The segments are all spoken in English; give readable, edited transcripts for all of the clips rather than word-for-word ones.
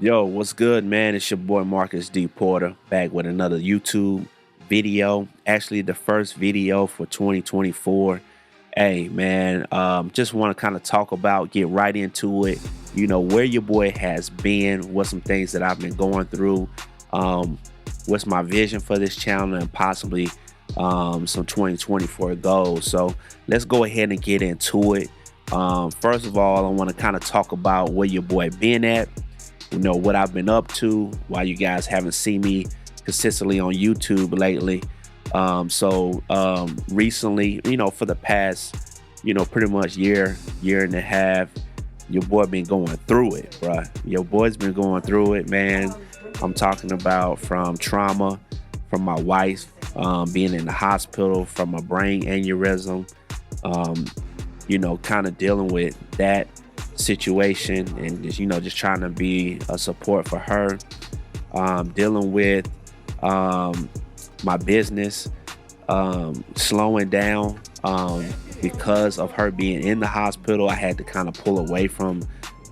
Yo, what's good, man? It's your boy Marcus D. Porter back with another YouTube video. Actually, the first video for 2024. Hey, man, just want to kind of talk about, get right into it. Where your boy has been, what some things that I've been going through, um, what's my vision for this channel, and possibly some 2024 goals. So let's go ahead and get into it. First of all, I want to kind of talk about where your boy been at, what I've been up to, why you guys haven't seen me consistently on YouTube lately. Recently, for the past, pretty much year and a half, your boy been going through it, bruh. Your boy's been going through it, man. I'm talking about from trauma, from my wife being in the hospital, from a brain aneurysm, um, kind of dealing with that situation and just trying to be a support for her, dealing with my business slowing down because of her being in the hospital. I had to kind of pull away from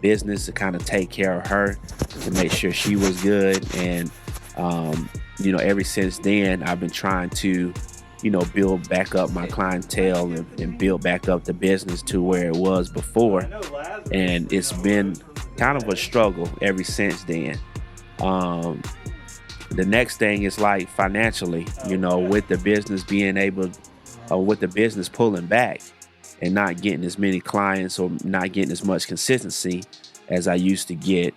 business to kind of take care of her, to make sure she was good. And ever since then, I've been trying to build back up my clientele and build back up the business to where it was before. And it's been kind of a struggle ever since then. The next thing is like financially, with the business being able, with the business pulling back and not getting as many clients or not getting as much consistency as I used to get.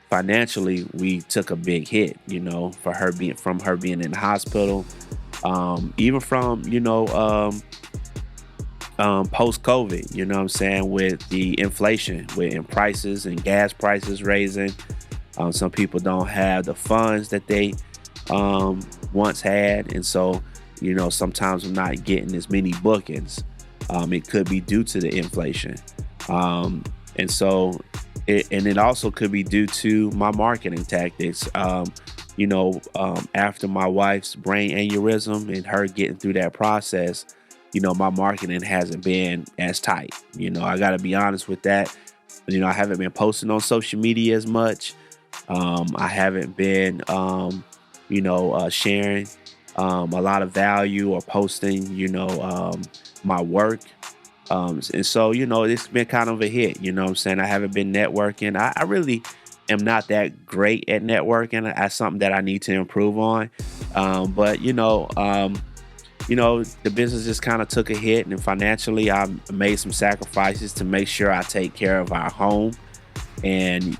Financially, we took a big hit, for her being in the hospital, even from, post COVID, what I'm saying, with the inflation, with prices and gas prices raising. Some people don't have the funds that they once had. And so, sometimes I'm not getting as many bookings. It could be due to the inflation. And so, it also could be due to my marketing tactics. After my wife's brain aneurysm and her getting through that process, my marketing hasn't been as tight. I got to be honest with that. I haven't been posting on social media as much. I haven't been, sharing a lot of value or posting, my work. And so, it's been kind of a hit, what I'm saying? I haven't been networking. I really am not that great at networking. That's something that I need to improve on. But the business just kind of took a hit, and financially I made some sacrifices to make sure I take care of our home. And,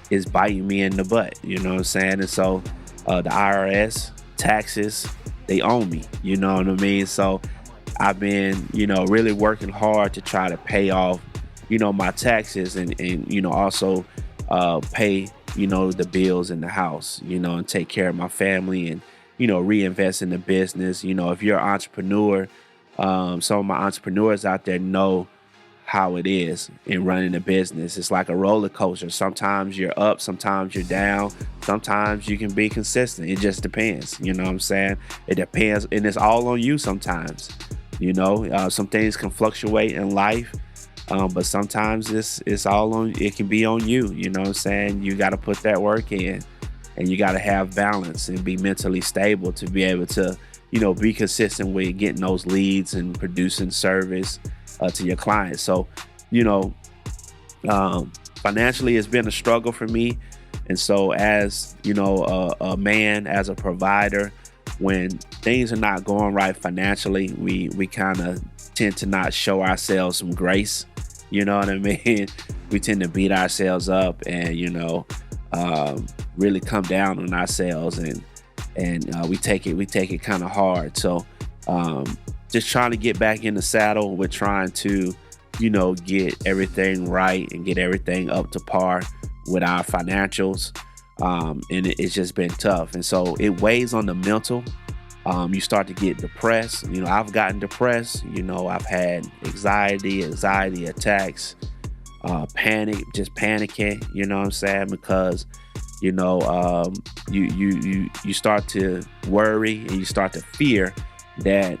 it's biting me in the butt, what I'm saying? And so the IRS, taxes, they own me, you know what I mean? So I've been, really working hard to try to pay off, my taxes and also pay, the bills in the house, and take care of my family and, reinvest in the business. If you're an entrepreneur, some of my entrepreneurs out there know how it is in running a business. It's like a roller coaster. Sometimes you're up, sometimes you're down, sometimes you can be consistent. It just depends, what I'm saying? It depends, and it's all on you sometimes. Some things can fluctuate in life, but sometimes it's all on, it can be on you, what I'm saying? You got to put that work in, and you got to have balance and be mentally stable to be able to, be consistent with getting those leads and producing service to your clients. So, financially, it's been a struggle for me. And so as, a man, as a provider, when things are not going right financially, we kind of tend to not show ourselves some grace. You know what I mean? We tend to beat ourselves up and, really come down on ourselves, and we take it kind of hard. So, just trying to get back in the saddle. We're trying to, get everything right and get everything up to par with our financials. And it's just been tough. And so it weighs on the mental. You start to get depressed. I've gotten depressed. I've had anxiety attacks, panic, just panicking, what I'm saying? Because, you start to worry and you start to fear that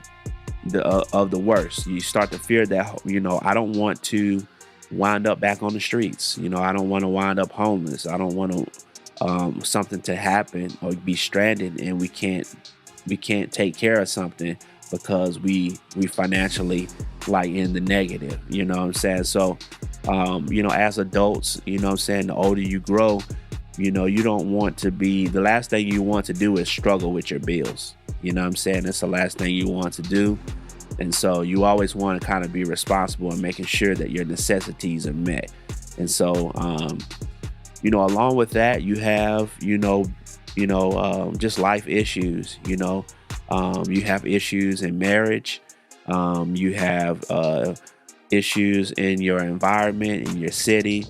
of the worst. You start to fear that, I don't want to wind up back on the streets. I don't want to wind up homeless. I don't want to something to happen or be stranded, and we can't take care of something because we financially like in the negative. You know what I'm saying? So as adults, what I'm saying, the older you grow, you don't want to be, the last thing you want to do is struggle with your bills. You know what I'm saying? That's the last thing you want to do. And so you always want to kind of be responsible and making sure that your necessities are met. And so, along with that, you have, just life issues. You have issues in marriage. You have issues in your environment, in your city.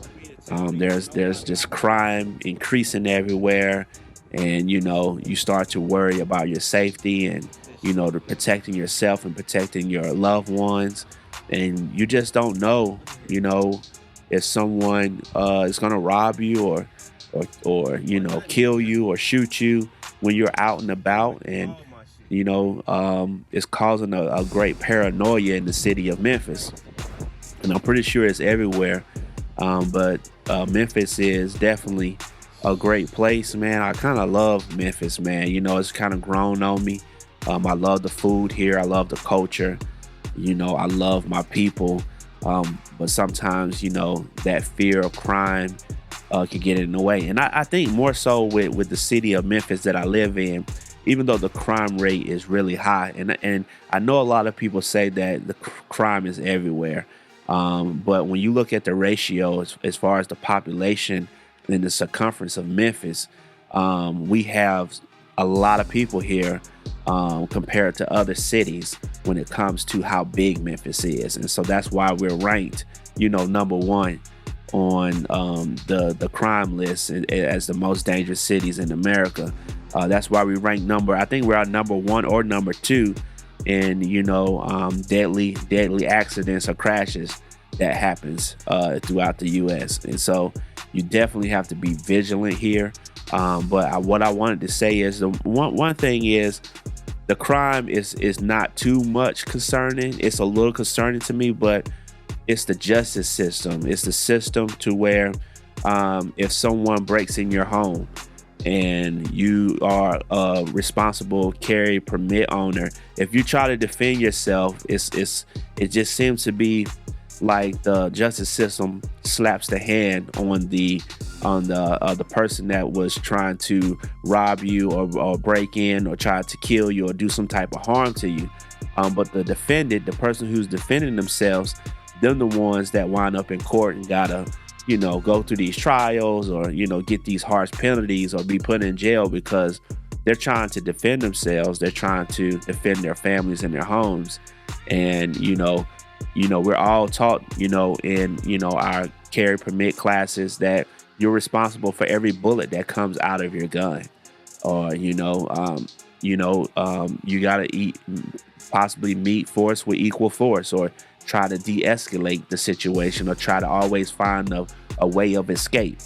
There's just crime increasing everywhere, and you start to worry about your safety and to protecting yourself and protecting your loved ones, and you just don't know, if someone is going to rob you or kill you or shoot you when you're out and about, and it's causing a great paranoia in the city of Memphis, and I'm pretty sure it's everywhere. But Memphis is definitely a great place, man. I kind of love Memphis, man. It's kind of grown on me. I love the food here. I love the culture. I love my people. But sometimes, that fear of crime can get in the way. And I think more so with the city of Memphis that I live in, even though the crime rate is really high. And I know a lot of people say that the crime is everywhere. But when you look at the ratio as far as the population and the circumference of Memphis, we have a lot of people here compared to other cities when it comes to how big Memphis is. And so that's why we're ranked, number one on the crime list as the most dangerous cities in America. That's why we rank I think we're at number one or number two in, deadly accidents or crashes that happens throughout the U.S. And so you definitely have to be vigilant here. But what I wanted to say is the one thing is the crime is not too much concerning. It's a little concerning to me, but it's the justice system. It's the system to where if someone breaks in your home and you are a responsible carry permit owner, if you try to defend yourself, it just seems to be like the justice system slaps the hand on the person that was trying to rob you or break in or try to kill you or do some type of harm to you. But the defendant, the person who's defending themselves, they're the ones that wind up in court and gotta, go through these trials or, get these harsh penalties or be put in jail because they're trying to defend themselves. They're trying to defend their families and their homes. And, we're all taught, in, our carry permit classes that you're responsible for every bullet that comes out of your gun. Or, you got to possibly meet force with equal force or try to de-escalate the situation or try to always find a way of escape.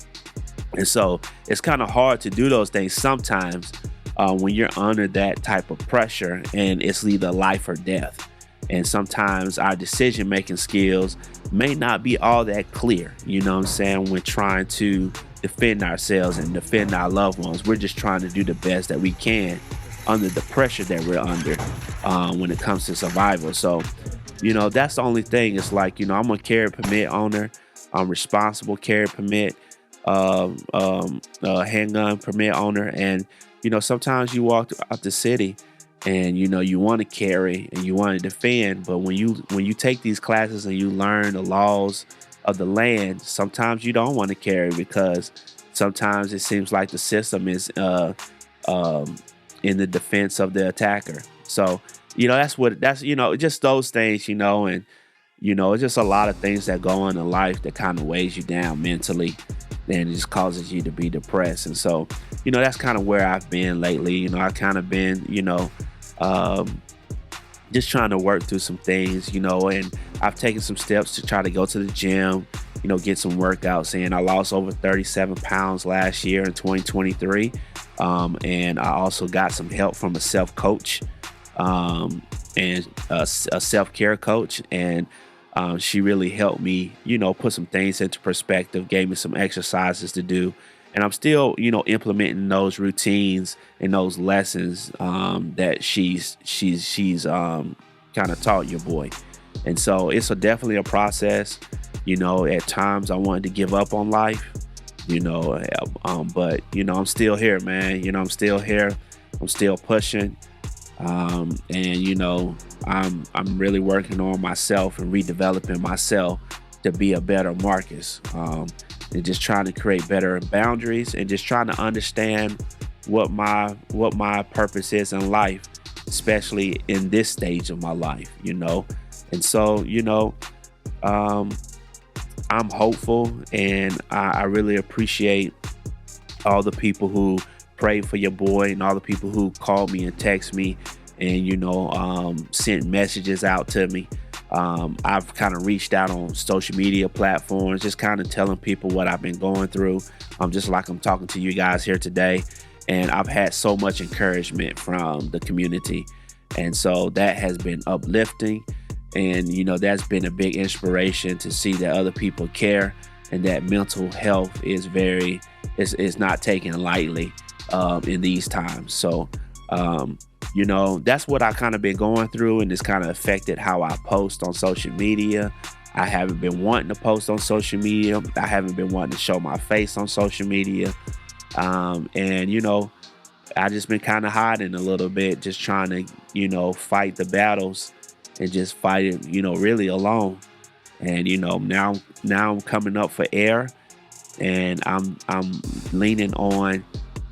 And so it's kind of hard to do those things sometimes when you're under that type of pressure and it's either life or death. And sometimes our decision-making skills may not be all that clear, when trying to defend ourselves and defend our loved ones. We're just trying to do the best that we can under the pressure that we're under when it comes to survival. So, that's the only thing. It's like, I'm a carry permit owner. I'm responsible carry permit, handgun permit owner. And, sometimes you walk out the city and you want to carry and you want to defend, but when you take these classes and you learn the laws of the land, sometimes you don't want to carry because sometimes it seems like the system is in the defense of the attacker. So that's just those things, and it's just a lot of things that go on in life that kind of weighs you down mentally and it just causes you to be depressed. And so that's kind of where I've been lately. I've kind of been just trying to work through some things, and I've taken some steps to try to go to the gym, get some workouts in. I lost over 37 pounds last year in 2023. And I also got some help from a self-coach and a self-care coach. And She really helped me, put some things into perspective, gave me some exercises to do. And I'm still, implementing those routines and those lessons that she's kind of taught your boy. And so it's definitely a process. At times I wanted to give up on life, but I'm still here, man. I'm still here. I'm still pushing. And I'm really working on myself and redeveloping myself to be a better Marcus. And just trying to create better boundaries and just trying to understand what my purpose is in life, especially in this stage of my life. And so, I'm hopeful, and I really appreciate all the people who prayed for your boy and all the people who called me and text me and, sent messages out to me. I've kind of reached out on social media platforms, just kind of telling people what I've been going through. Just like I'm talking to you guys here today. And I've had so much encouragement from the community. And so that has been uplifting. And, that's been a big inspiration to see that other people care and that mental health is not taken lightly in these times. So, that's what I kind of been going through, and it's kind of affected how I post on social media. I haven't been wanting to post on social media. I haven't been wanting to show my face on social media. And, I just been kind of hiding a little bit, just trying to, fight the battles and just fight it, really alone. And, now I'm coming up for air, and I'm leaning on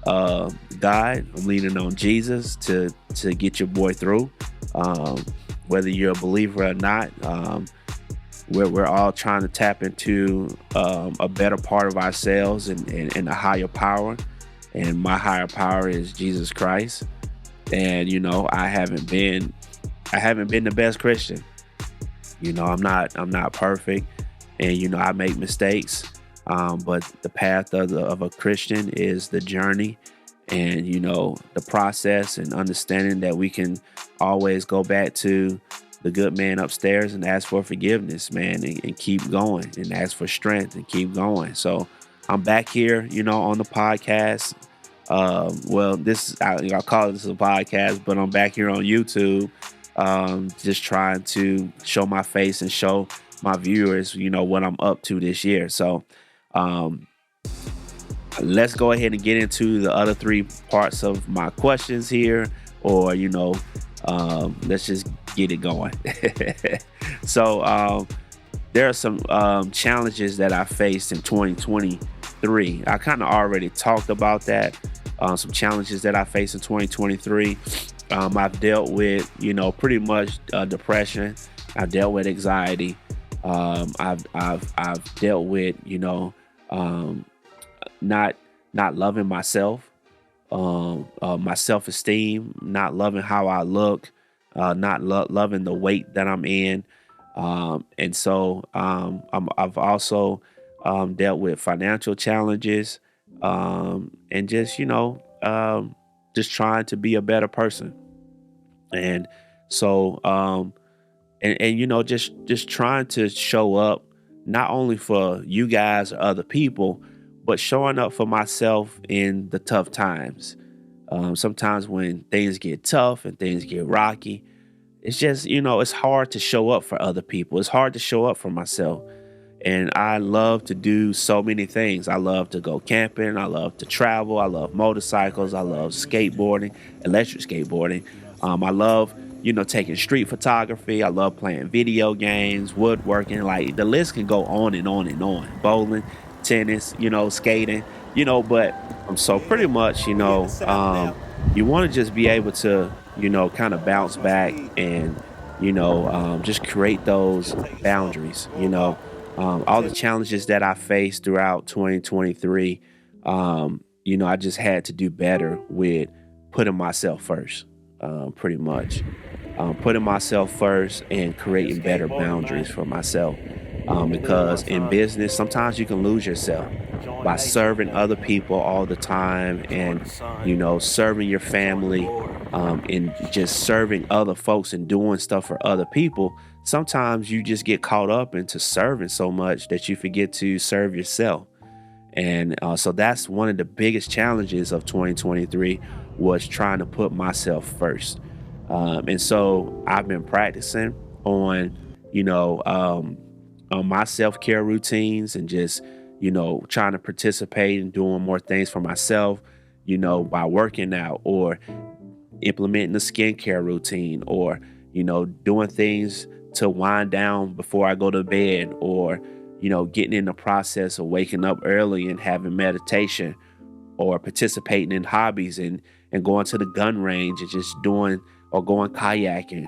God. I'm leaning on Jesus to get your boy through. Whether you're a believer or not, we're all trying to tap into a better part of ourselves and a higher power. And my higher power is Jesus Christ. And I haven't been the best Christian. I'm not perfect, and I make mistakes. But the path of a Christian is the journey, and the process, and understanding that we can always go back to the good man upstairs and ask for forgiveness, man, and keep going, and ask for strength and keep going. So I'm back here, on the podcast. I'll call this a podcast, but I'm back here on YouTube, just trying to show my face and show my viewers, what I'm up to this year. So, let's go ahead and get into the other three parts of my questions here, or, let's just get it going. So, there are some challenges that I faced in 2023. I kind of already talked about that. Some challenges that I faced in 2023. I've dealt with, pretty much depression. I've dealt with anxiety. I've dealt with, not loving myself, my self-esteem, not loving how I look, not loving the weight that I'm in. And so I've also dealt with financial challenges, and just trying to be a better person. And so just trying to show up not only for you guys or other people, but showing up for myself in the tough times. Sometimes when things get tough and things get rocky, it's just, it's hard to show up for other people. It's hard to show up for myself. And I love to do so many things. I love to go camping. I love to travel. I love motorcycles. I love skateboarding, electric skateboarding. I love, taking street photography. I love playing video games, woodworking. Like, the list can go on and on and on. Bowling, tennis, skating, but so pretty much, you want to just be able to, kind of bounce back and, just create those boundaries, all the challenges that I faced throughout 2023, I just had to do better with putting myself first, pretty much. Putting myself first and creating better boundaries for myself. Because in business, sometimes you can lose yourself by serving other people all the time, and serving your family, and just serving other folks and doing stuff for other people. Sometimes you just get caught up into serving so much that you forget to serve yourself. And so that's one of the biggest challenges of 2023, was trying to put myself first. And so I've been practicing on, you know, um, on my self care routines, and just, trying to participate in doing more things for myself, by working out, or implementing a skincare routine, or doing things to wind down before I go to bed, or getting in the process of waking up early and having meditation, or participating in hobbies, and going to the gun range and just doing, or going kayaking,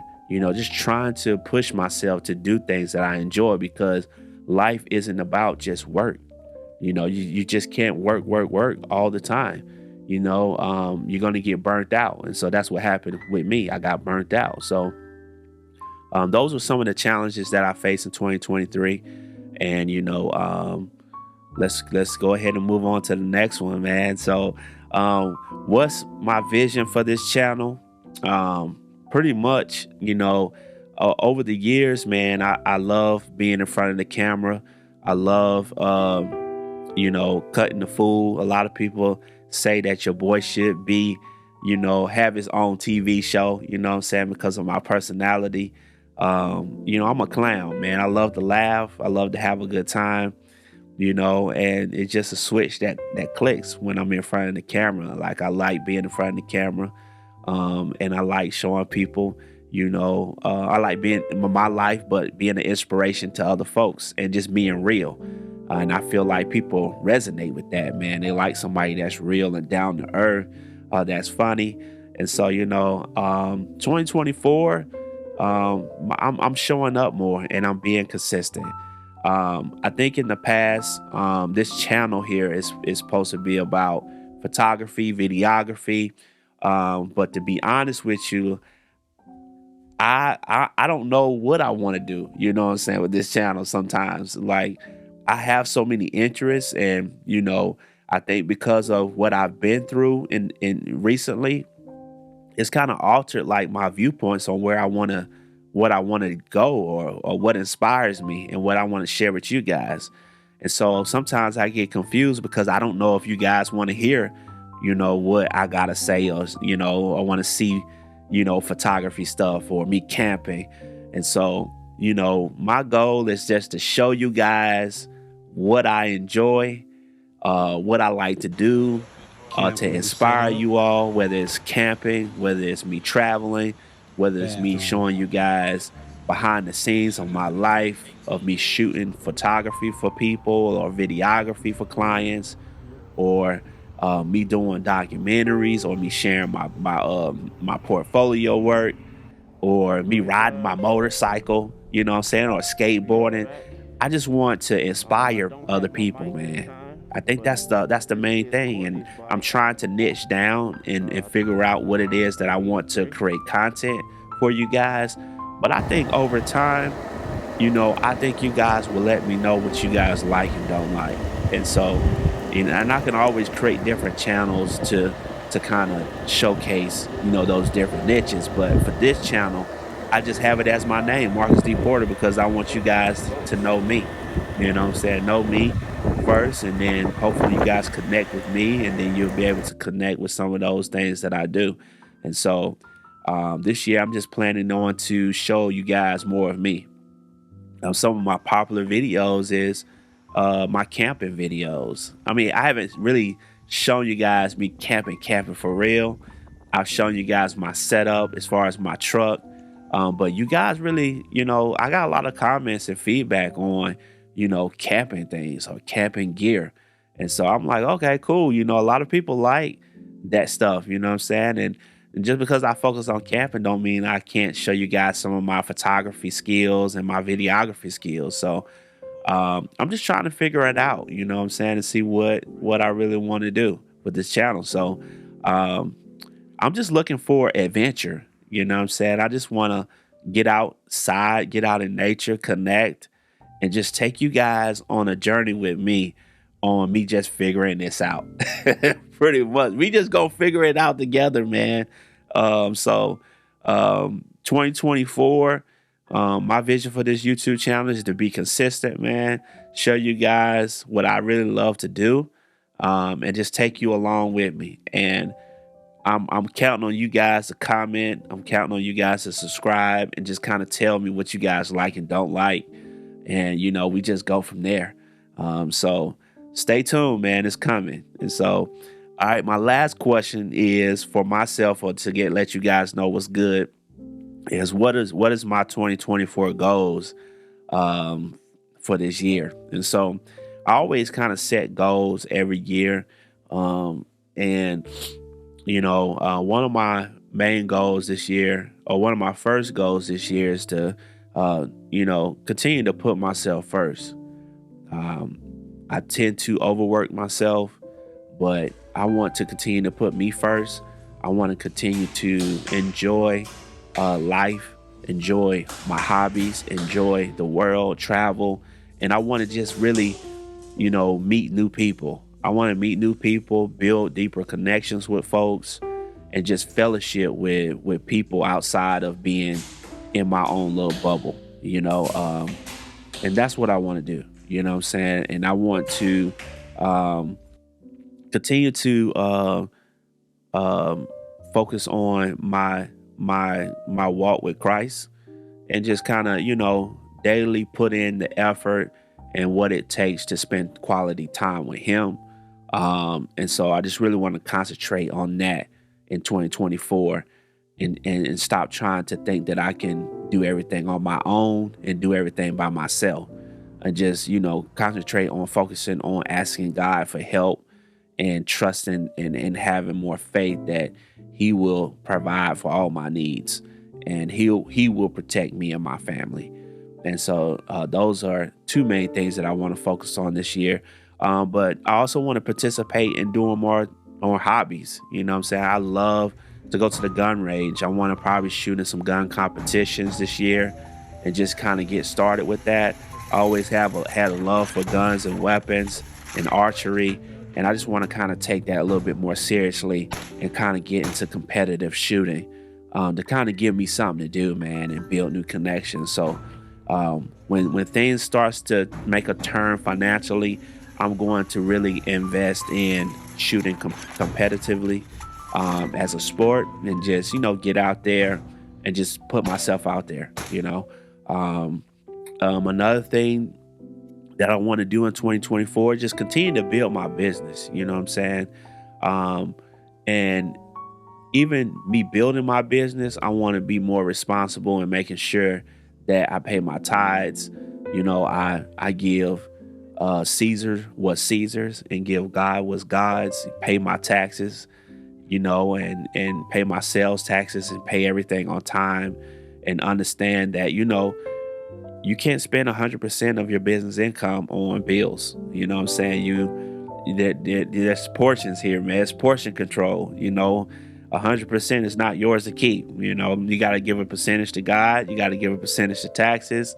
just trying to push myself to do things that I enjoy, because life isn't about just work. You just can't work all the time. You're going to get burnt out. And so that's what happened with me. I got burnt out. So those were some of the challenges that I faced in 2023. And, let's go ahead and move on to the next one, man. So what's my vision for this channel? Pretty much, over the years, man, I love being in front of the camera. I love, cutting the fool. A lot of people say that your boy should be, have his own TV show, what I'm saying, because of my personality. I'm a clown, man. I love to laugh. I love to have a good time, and it's just a switch that clicks when I'm in front of the camera. Like, I like being in front of the camera. And I like showing people, I like being in my life, but being an inspiration to other folks and just being real. And I feel like people resonate with that, man. They like somebody that's real and down to earth, that's funny. And so, 2024, I'm showing up more, and I'm being consistent. I think in the past, this channel here is supposed to be about photography, videography. But to be honest with you, I don't know what I want to do, what I'm saying, with this channel sometimes. Like, I have so many interests, and, I think because of what I've been through in recently, it's kind of altered like my viewpoints on what I want to go, or what inspires me, and what I want to share with you guys. And so sometimes I get confused, because I don't know if you guys want to hear, what I gotta say, or, I want to see, photography stuff, or me camping. And so, my goal is just to show you guys what I enjoy, what I like to do, to inspire you all, whether it's camping, whether it's me traveling, whether it's me showing you guys behind the scenes of my life, of me shooting photography for people, or videography for clients, or me doing documentaries, or me sharing my portfolio work, or me riding my motorcycle, what I'm saying, or skateboarding. I just want to inspire other people, man. I think that's the main thing. And I'm trying to niche down, and figure out what it is that I want to create content for you guys. But I think over time, I think you guys will let me know what you guys like and don't like. And so, and I can always create different channels to kind of showcase, those different niches. But for this channel, I just have it as my name, Marcus D. Porter, because I want you guys to know me. What I'm saying? Know me first, and then hopefully you guys connect with me, and then you'll be able to connect with some of those things that I do. And so this year, I'm just planning on to show you guys more of me. Some of my popular videos is my camping videos. I mean, I haven't really shown you guys me camping for real. I've shown you guys my setup as far as my truck. But you guys really, I got a lot of comments and feedback on, camping things or camping gear. And so I'm like, okay, cool. A lot of people like that stuff, what I'm saying? And just because I focus on camping don't mean I can't show you guys some of my photography skills and my videography skills. So I'm just trying to figure it out, what I'm saying, and see what I really want to do with this channel. So I'm just looking for adventure, what I'm saying. I just want to get outside, get out in nature, connect, and just take you guys on a journey with me on me just figuring this out. Pretty much. We just gonna figure it out together, man. 2024, my vision for this YouTube channel is to be consistent, man. Show you guys what I really love to do, and just take you along with me. And I'm counting on you guys to comment. I'm counting on you guys to subscribe and just kind of tell me what you guys like and don't like. And we just go from there. So stay tuned, man. It's coming. And so, all right, my last question is for myself, or to let you guys know what's good, is what is my 2024 goals for this year. And so I always kind of set goals every year. And one of my main goals this year, or one of my first goals this year, is to continue to put myself first. I tend to overwork myself, but I want to continue to put me first. I want to continue to enjoy life, enjoy my hobbies, enjoy the world, travel, and I want to just really, meet new people. I want to meet new people, build deeper connections with folks, and just fellowship with people outside of being in my own little bubble, and that's what I want to do. You know what I'm saying? And I want to continue to focus on my walk with Christ, and just kind of daily put in the effort and what it takes to spend quality time with Him. And so I just really want to concentrate on that in 2024, and stop trying to think that I can do everything on my own and do everything by myself, and just concentrate on focusing on asking God for help, and trusting and having more faith that He will provide for all my needs, and He will protect me and my family. And so those are two main things that I want to focus on this year. But I also want to participate in doing more hobbies. You know what I'm saying? I love to go to the gun range. I want to probably shoot in some gun competitions this year, and just kind of get started with that. I always had a love for guns and weapons and archery, and I just want to kind of take that a little bit more seriously, and kind of get into competitive shooting, to kind of give me something to do, man, and build new connections. So when things starts to make a turn financially, I'm going to really invest in shooting competitively as a sport, and just get out there and just put myself out there. Another thing that I want to do in 2024 is just continue to build my business. You know what I'm saying? And even me building my business, I want to be more responsible in making sure that I pay my tithes. I give Caesar what's Caesar's, and give God what's God's. Pay my taxes, and pay my sales taxes, and pay everything on time, and understand that you can't spend 100% of your business income on bills. You know what I'm saying? There's portions here, man. It's portion control. 100% is not yours to keep. You got to give a percentage to God. You got to give a percentage to taxes.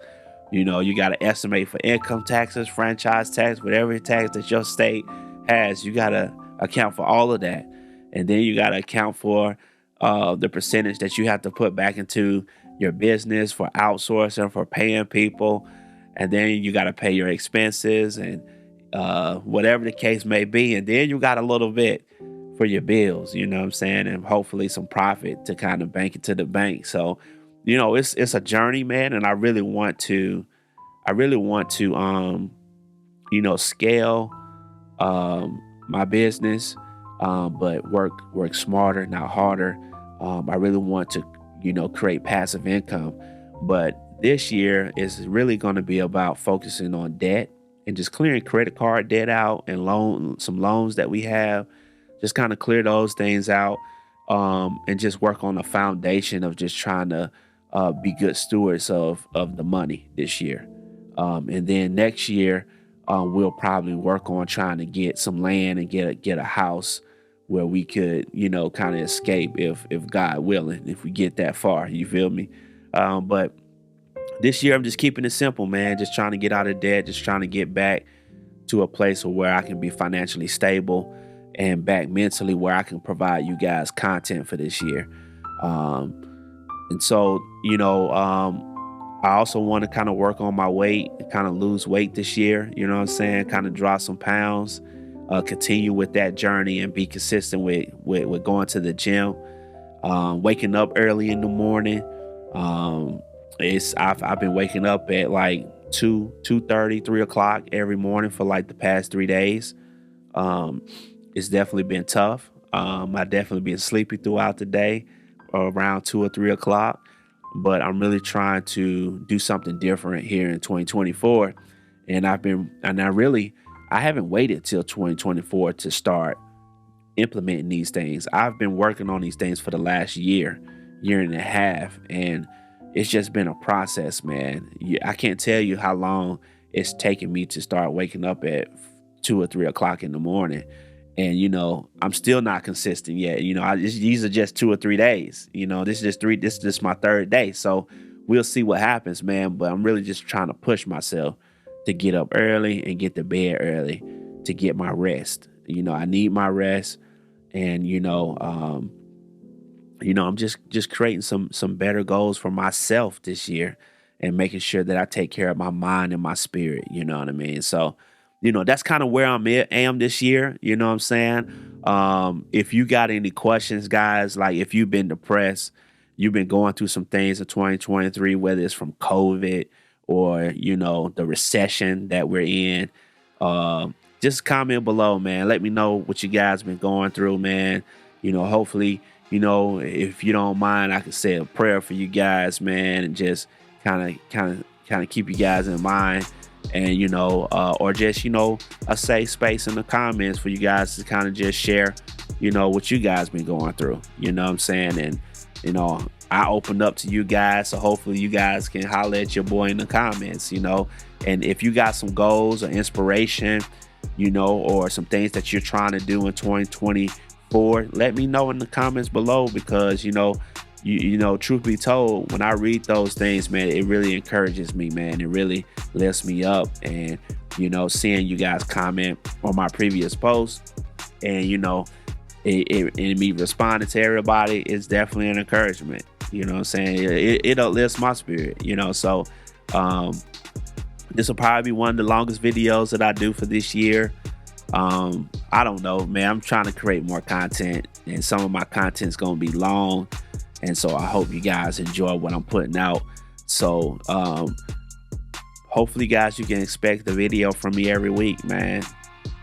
You got to estimate for income taxes, franchise tax, whatever tax that your state has. You got to account for all of that. And then you got to account for the percentage that you have to put back into your business for outsourcing, for paying people. And then you got to pay your expenses, and whatever the case may be. And then you got a little bit for your bills, you know what I'm saying? And hopefully some profit to kind of bank it to the bank. So, it's a journey, man. And I really want to scale my business, but work smarter, not harder. I really want to, create passive income. But this year is really going to be about focusing on debt, and just clearing credit card debt out, and some loans that we have. Just kind of clear those things out, and just work on the foundation of just trying to be good stewards of the money this year. And then next year, we'll probably work on trying to get some land and get a house where we could, kind of escape if God willing, if we get that far. You feel me? But this year I'm just keeping it simple, man. Just trying to get out of debt, just trying to get back to a place where I can be financially stable and back mentally where I can provide you guys content for this year. Um, and so, I also want to kind of work on my weight, kind of lose weight this year, you know what I'm saying? Kind of drop some pounds, continue with that journey and be consistent with going to the gym, waking up early in the morning. I've been waking up at like 2:30, 3 o'clock every morning for like the past 3 days. It's definitely been tough. I definitely been sleepy throughout the day, around 2 or 3 o'clock. But I'm really trying to do something different here in 2024. And I haven't waited till 2024 to start implementing these things. I've been working on these things for the last year and a half, and it's just been a process, man. I can't tell you how long it's taken me to start waking up at 2 or 3 o'clock in the morning. And, I'm still not consistent yet. These are just 2 or 3 days. This is just my third day. So we'll see what happens, man. But I'm really just trying to push myself to get up early and get to bed early to get my rest. I need my rest. And, I'm just creating some better goals for myself this year and making sure that I take care of my mind and my spirit. You know what I mean? So, that's kind of where am this year. You know what I'm saying? If you got any questions, guys, like if you've been depressed, you've been going through some things in 2023, whether it's from COVID or, the recession that we're in, just comment below, man. Let me know what you guys been going through, man. Hopefully, if you don't mind, I can say a prayer for you guys, man, and just kind of keep you guys in mind. And, or just, a safe space in the comments for you guys to kind of just share, what you guys been going through, you know what I'm saying? And, I opened up to you guys, so hopefully you guys can holler at your boy in the comments, and if you got some goals or inspiration, or some things that you're trying to do in 2024, let me know in the comments below, because, truth be told, when I read those things, man, it really encourages me, man. It really lifts me up. And, seeing you guys comment on my previous post and, and me responding to everybody is definitely an encouragement. You know what I'm saying? It uplifts my spirit, so this will probably be one of the longest videos that I do for this year. I don't know, man. I'm trying to create more content, and some of my content's going to be long. And so I hope you guys enjoy what I'm putting out. So hopefully, guys, you can expect the video from me every week, man.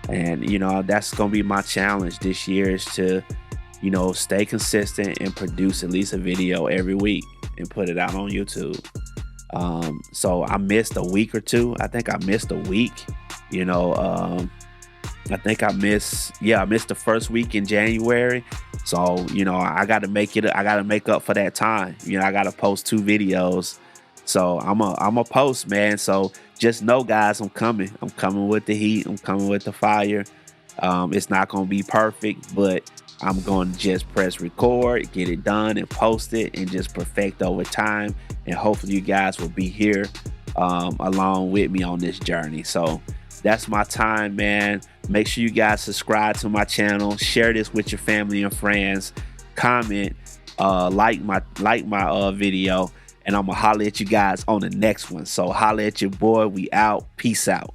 And, that's going to be my challenge this year, is to, stay consistent and produce at least a video every week and put it out on YouTube. So I missed a week or two. I think I missed a week, I think I missed the first week in January. So, I got to make up for that time. I got to post 2 videos. So I'm a post, man. So just know, guys, I'm coming with the heat. I'm coming with the fire. It's not going to be perfect, but I'm going to just press record, get it done and post it and just perfect over time. And hopefully you guys will be here along with me on this journey. So that's my time, man. Make sure you guys subscribe to my channel, share this with your family and friends, comment, like my video, and I'm gonna holler at you guys on the next one. So holler at your boy. We out. Peace out.